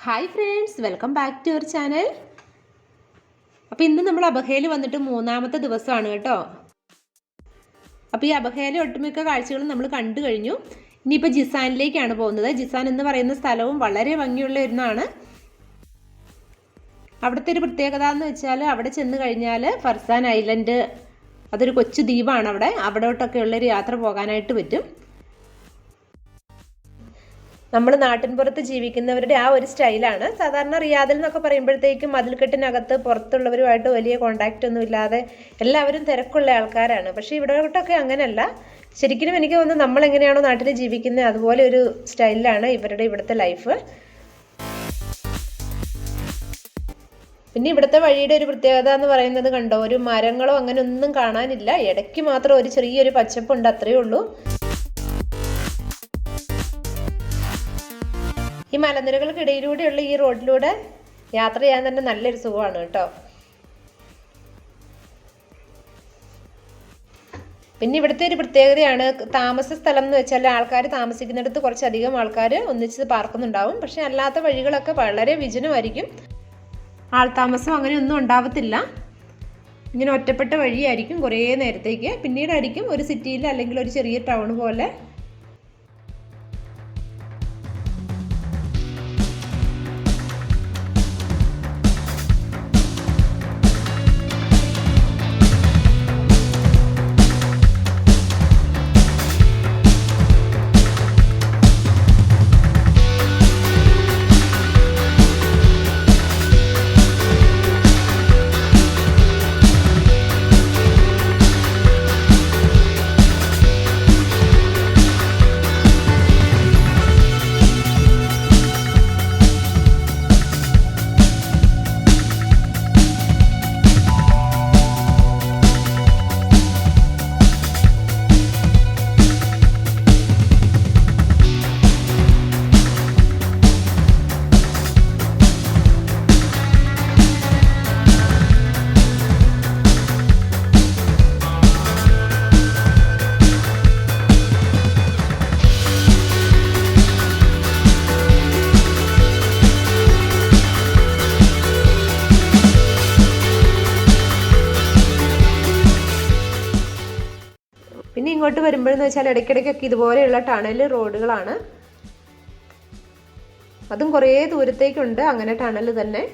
Hi friends, welcome back to our channel. അപ്പോൾ ഇന്ന് നമ്മൾ അബഹയിൽ വന്നിട്ട് മൂന്നാമത്തെ ദിവസമാണ് കേട്ടോ. അപ്പോൾ ഈ അബഹയിലെ ഒട്ടുമിക്ക കാഴ്ചകളും നമ്മൾ കണ്ടു കഴിഞ്ഞു. ഇനിയിപ്പോൾ ജിസാനിലേക്കാണ് പോകുന്നത്. ജിസാൻ എന്ന് പറയുന്ന സ്ഥലവും വളരെ ഭംഗിയുള്ള ഒന്നാണ്. അവിടുത്തെ ഒരു പ്രത്യേകത എന്ന് വെച്ചാൽ അവിടെ ചെന്ന് കഴിഞ്ഞാൽ ഫർസാൻ ഐലൻഡ്, അതൊരു കൊച്ചു ദ്വീപാണ്. അവിടോട്ടൊക്കെ ഉള്ളൊരു യാത്ര പോകാനായിട്ട് പറ്റും. നമ്മൾ നാട്ടിൻപുറത്ത് ജീവിക്കുന്നവരുടെ ആ ഒരു സ്റ്റൈലാണ്. സാധാരണ റിയാദിൽ എന്നൊക്കെ പറയുമ്പോഴത്തേക്കും മതിൽക്കെട്ടിനകത്ത് പുറത്തുള്ളവരുമായിട്ട് വലിയ കോണ്ടാക്റ്റ് ഒന്നും ഇല്ലാതെ എല്ലാവരും തിരക്കുള്ള ആൾക്കാരാണ്. പക്ഷേ ഇവിടോട്ടൊക്കെ അങ്ങനെയല്ല. ശരിക്കും എനിക്ക് തോന്നുന്നു നമ്മൾ എങ്ങനെയാണോ നാട്ടിൽ ജീവിക്കുന്നത് അതുപോലെ ഒരു സ്റ്റൈലിലാണ് ഇവിടുത്തെ ലൈഫ്. പിന്നെ ഇവിടുത്തെ വഴിയുടെ ഒരു പ്രത്യേകത എന്ന് പറയുന്നത് കണ്ടോ, ഒരു മരങ്ങളോ അങ്ങനെ ഒന്നും കാണാനില്ല. ഇടയ്ക്ക് മാത്രം ഒരു ചെറിയൊരു പച്ചപ്പുണ്ട്, അത്രയേ ഉള്ളൂ. ഈ മലനിരകൾക്കിടയിലൂടെയുള്ള ഈ റോഡിലൂടെ യാത്ര ചെയ്യാൻ തന്നെ നല്ലൊരു സുഖമാണ് കേട്ടോ. പിന്നെ ഇവിടുത്തെ ഒരു പ്രത്യേകതയാണ് താമസ സ്ഥലം എന്ന് വെച്ചാൽ ആൾക്കാർ താമസിക്കുന്നിടത്ത് കുറച്ചധികം ആൾക്കാർ ഒന്നിച്ച് പാർക്കുന്നുണ്ടാവും. പക്ഷെ അല്ലാത്ത വഴികളൊക്കെ വളരെ വിജനമായിരിക്കും. ആൾതാമസം അങ്ങനെയൊന്നും ഉണ്ടാവത്തില്ല. ഇങ്ങനെ ഒറ്റപ്പെട്ട വഴിയായിരിക്കും കുറേ നേരത്തേക്ക്. പിന്നീടായിരിക്കും ഒരു സിറ്റിയിൽ അല്ലെങ്കിൽ ഒരു ചെറിയ ടൗൺ പോലെ. പിന്നെ ഇങ്ങോട്ട് വരുമ്പോഴെന്ന് വെച്ചാൽ ഇടയ്ക്കിടയ്ക്കൊക്കെ ഇതുപോലെയുള്ള ടണൽ റോഡുകളാണ്. അതും കുറേ ദൂരത്തേക്കുണ്ട് അങ്ങനെ ടണൽ തന്നെ.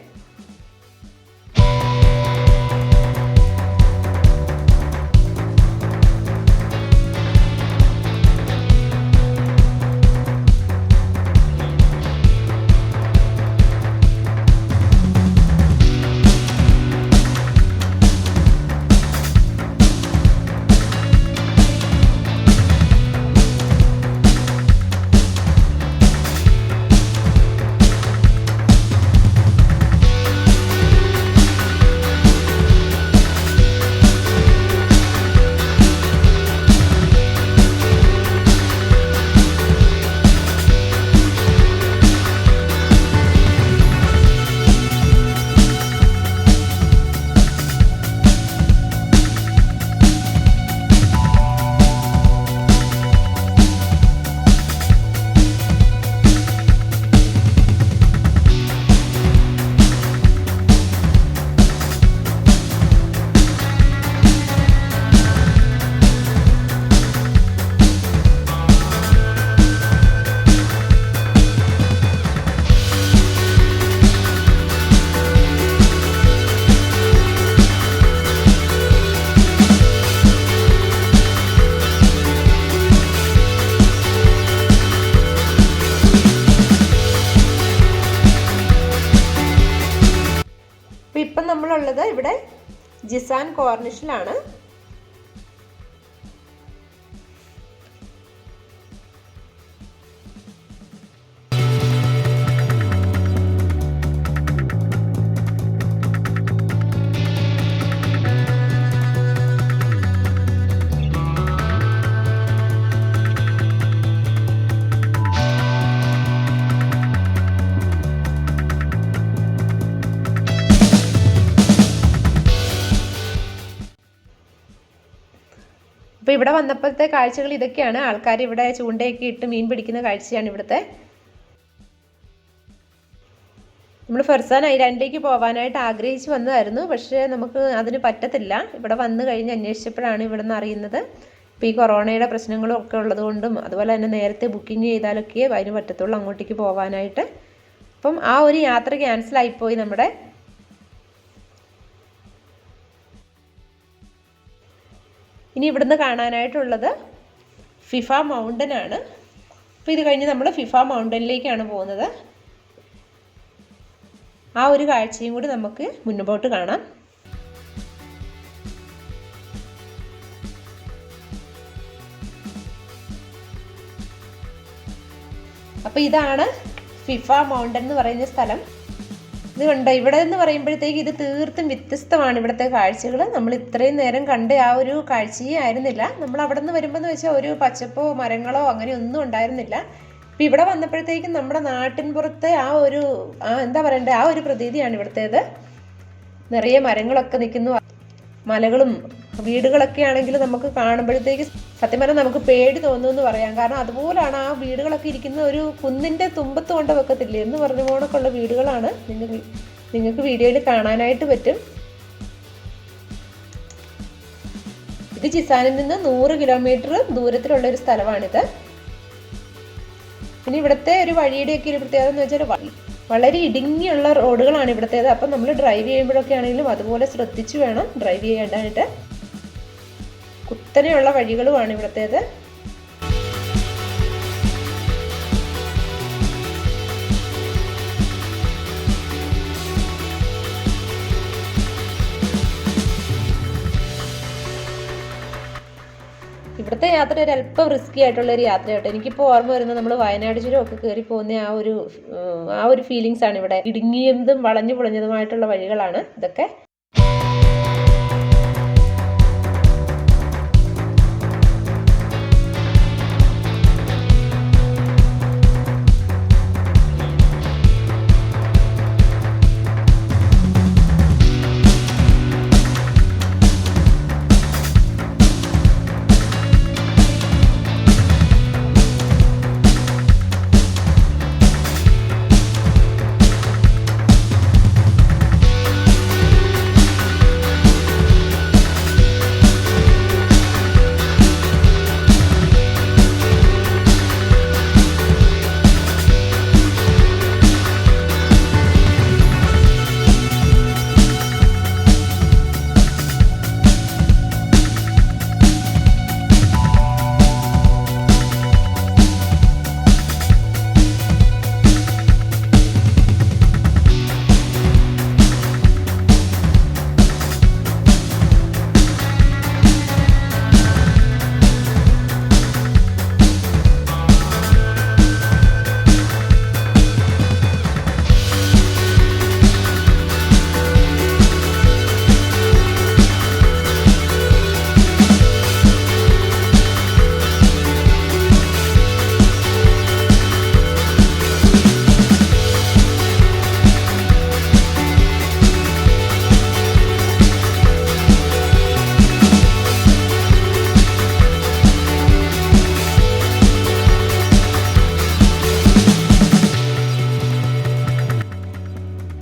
ഇപ്പം നമ്മളുള്ളത് ഇവിടെ ജിസാൻ കോർണിഷിലാണ്. അപ്പോൾ ഇവിടെ വന്നപ്പോഴത്തെ കാഴ്ചകൾ ഇതൊക്കെയാണ്. ആൾക്കാർ ഇവിടെ ചൂണ്ടയൊക്കെ ഇട്ട് മീൻ പിടിക്കുന്ന കാഴ്ചയാണ് ഇവിടുത്തെ. നമ്മൾ ഫർസാൻ ഐലാൻഡിലേക്ക് പോകാനായിട്ട് ആഗ്രഹിച്ച് വന്നതായിരുന്നു. പക്ഷേ നമുക്ക് അതിന് പറ്റത്തില്ല. ഇവിടെ വന്നു കഴിഞ്ഞ് അന്വേഷിച്ചപ്പോഴാണ് ഇവിടെ നിന്ന് അറിയുന്നത് ഇപ്പോൾ ഈ കൊറോണയുടെ പ്രശ്നങ്ങളും ഒക്കെ ഉള്ളതുകൊണ്ടും അതുപോലെ തന്നെ നേരത്തെ ബുക്കിംഗ് ചെയ്താലൊക്കെ അതിന് പറ്റത്തുള്ളൂ അങ്ങോട്ടേക്ക് പോകാനായിട്ട്. അപ്പം ആ ഒരു യാത്ര ക്യാൻസലായിപ്പോയി നമ്മുടെ. ഇനി ഇവിടുന്ന് കാണാനായിട്ടുള്ളത് ഫിഫ മൗണ്ടൻ ആണ്. അപ്പോൾ ഇത് കഴിഞ്ഞ് നമ്മൾ ഫിഫ മൗണ്ടനിലേക്കാണ് പോകുന്നത്. ആ ഒരു കാഴ്ചയും കൂടി നമുക്ക് മുന്നോട്ട് കാണാം. അപ്പോൾ ഇതാണ് ഫിഫ മൗണ്ടൻ എന്ന് പറയുന്ന സ്ഥലം. ഇത് കണ്ടോ, ഇവിടെ എന്ന് പറയുമ്പോഴത്തേക്ക് ഇത് തീർത്തും വ്യത്യസ്തമാണ് ഇവിടുത്തെ കാഴ്ചകൾ. നമ്മൾ ഇത്രയും നേരം കണ്ട ആ ഒരു കാഴ്ചയേ ആയിരുന്നില്ല. നമ്മൾ അവിടെ നിന്ന് വരുമ്പോൾ എന്ന് വെച്ചാൽ ഒരു പച്ചപ്പോ മരങ്ങളോ അങ്ങനെ ഒന്നും ഉണ്ടായിരുന്നില്ല. അപ്പം ഇവിടെ വന്നപ്പോഴത്തേക്കും നമ്മുടെ നാട്ടിൻപുറത്തെ എന്താ പറയണ്ടേ, ആ ഒരു പ്രതീതിയാണ് ഇവിടുത്തേത്. നിറയെ മരങ്ങളൊക്കെ നിൽക്കുന്നു, മലകളും വീടുകളൊക്കെ ആണെങ്കിൽ നമുക്ക് കാണുമ്പോഴത്തേക്ക് സത്യം പറഞ്ഞാൽ നമുക്ക് പേടി തോന്നുമെന്ന് പറയാം. കാരണം അതുപോലാണ് ആ വീടുകളൊക്കെ ഇരിക്കുന്ന ഒരു കുന്നിൻ്റെ തുമ്പത്ത് കൊണ്ട് വെക്കത്തില്ലേ എന്ന് പറഞ്ഞ പോണൊക്കെയുള്ള വീടുകളാണ് നിങ്ങൾക്ക് വീഡിയോയിൽ കാണാനായിട്ട് പറ്റും. ഇത് ജിസാനിൽ നിന്ന് 100 കിലോമീറ്റർ ദൂരത്തിലുള്ള ഒരു സ്ഥലമാണിത്. പിന്നെ ഇവിടുത്തെ ഒരു വഴിയുടെയൊക്കെ ഒരു പ്രത്യേകത എന്ന് വെച്ചാൽ വളരെ ഇടുങ്ങിയുള്ള റോഡുകളാണ് ഇവിടുത്തേത്. അപ്പം നമ്മൾ ഡ്രൈവ് ചെയ്യുമ്പോഴൊക്കെ ആണെങ്കിലും അതുപോലെ ശ്രദ്ധിച്ചു വേണം ഡ്രൈവ് ചെയ്യേണ്ടതായിട്ട്. കുത്തനെയുള്ള വഴികളുമാണ് ഇവിടുത്തേത്. ഇവിടുത്തെ യാത്ര ഒരു അല്പം റിസ്കി ആയിട്ടുള്ളൊരു യാത്രയാട്ടോ. എനിക്കിപ്പോൾ ഓർമ്മ വരുന്നത് നമ്മൾ വയനാട് ചുരമൊക്കെ കയറി പോകുന്ന ആ ഒരു ഫീലിങ്സ് ആണ് ഇവിടെ. ഇടുങ്ങിയതും വളഞ്ഞു പൊളഞ്ഞതുമായിട്ടുള്ള വഴികളാണ് ഇതൊക്കെ.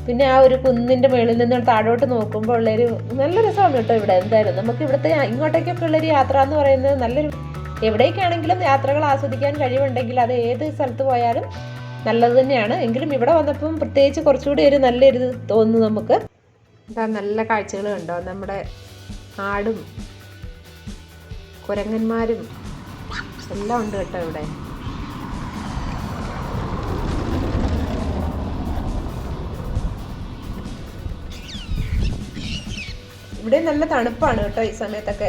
പിന്നെ ആ ഒരു കുന്നിൻ്റെ മുകളിൽ നിന്ന് താഴോട്ട് നോക്കുമ്പോൾ ഉള്ളൊരു നല്ല രസമാണ് കേട്ടോ ഇവിടെ. എന്തായാലും നമുക്ക് ഇവിടുത്തെ ഇങ്ങോട്ടേക്കൊക്കെ ഉള്ളൊരു യാത്ര എന്ന് പറയുന്നത് നല്ലൊരു, എവിടേക്കാണെങ്കിലും യാത്രകൾ ആസ്വദിക്കാൻ കഴിവുണ്ടെങ്കിൽ അത് ഏത് സ്ഥലത്ത് പോയാലും നല്ലത് തന്നെയാണ്. എങ്കിലും ഇവിടെ വന്നപ്പം പ്രത്യേകിച്ച് കുറച്ചുകൂടി ഒരു നല്ലൊരു തോന്നുന്നു നമുക്ക്. എന്താ നല്ല കാഴ്ചകൾ കണ്ടോ, നമ്മുടെ ആടും കുരങ്ങന്മാരും എല്ലാം ഉണ്ട് കേട്ടോ ഇവിടെ. ഇവിടെ നല്ല തണുപ്പാണ് കേട്ടോ ഈ സമയത്തൊക്കെ.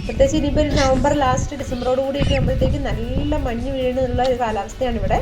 പ്രത്യേകിച്ച് ഇനിയിപ്പോൾ ഒരു നവംബർ ലാസ്റ്റ് ഡിസംബറോട് കൂടിയൊക്കെ ആകുമ്പോഴത്തേക്കും നല്ല മഞ്ഞ് വീഴുന്നുള്ള ഒരു കാലാവസ്ഥയാണ് ഇവിടെ.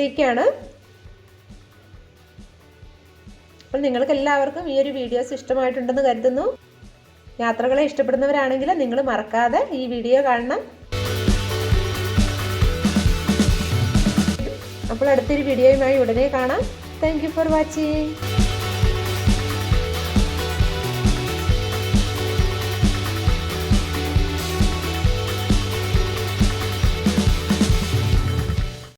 ആഗ്രഹിക്കുകയാണ്. അപ്പോൾ നിങ്ങൾക്ക് എല്ലാവർക്കും ഈ ഒരു വീഡിയോസ് ഇഷ്ടമായിട്ടുണ്ടെന്ന് കരുതുന്നു. യാത്രകളെ ഇഷ്ടപ്പെടുന്നവരാണെങ്കിൽ നിങ്ങൾ മറക്കാതെ ഈ വീഡിയോ കാണണം. അപ്പോൾ അടുത്തൊരു വീഡിയോയുമായി ഉടനെ കാണാം. Thank you for watching.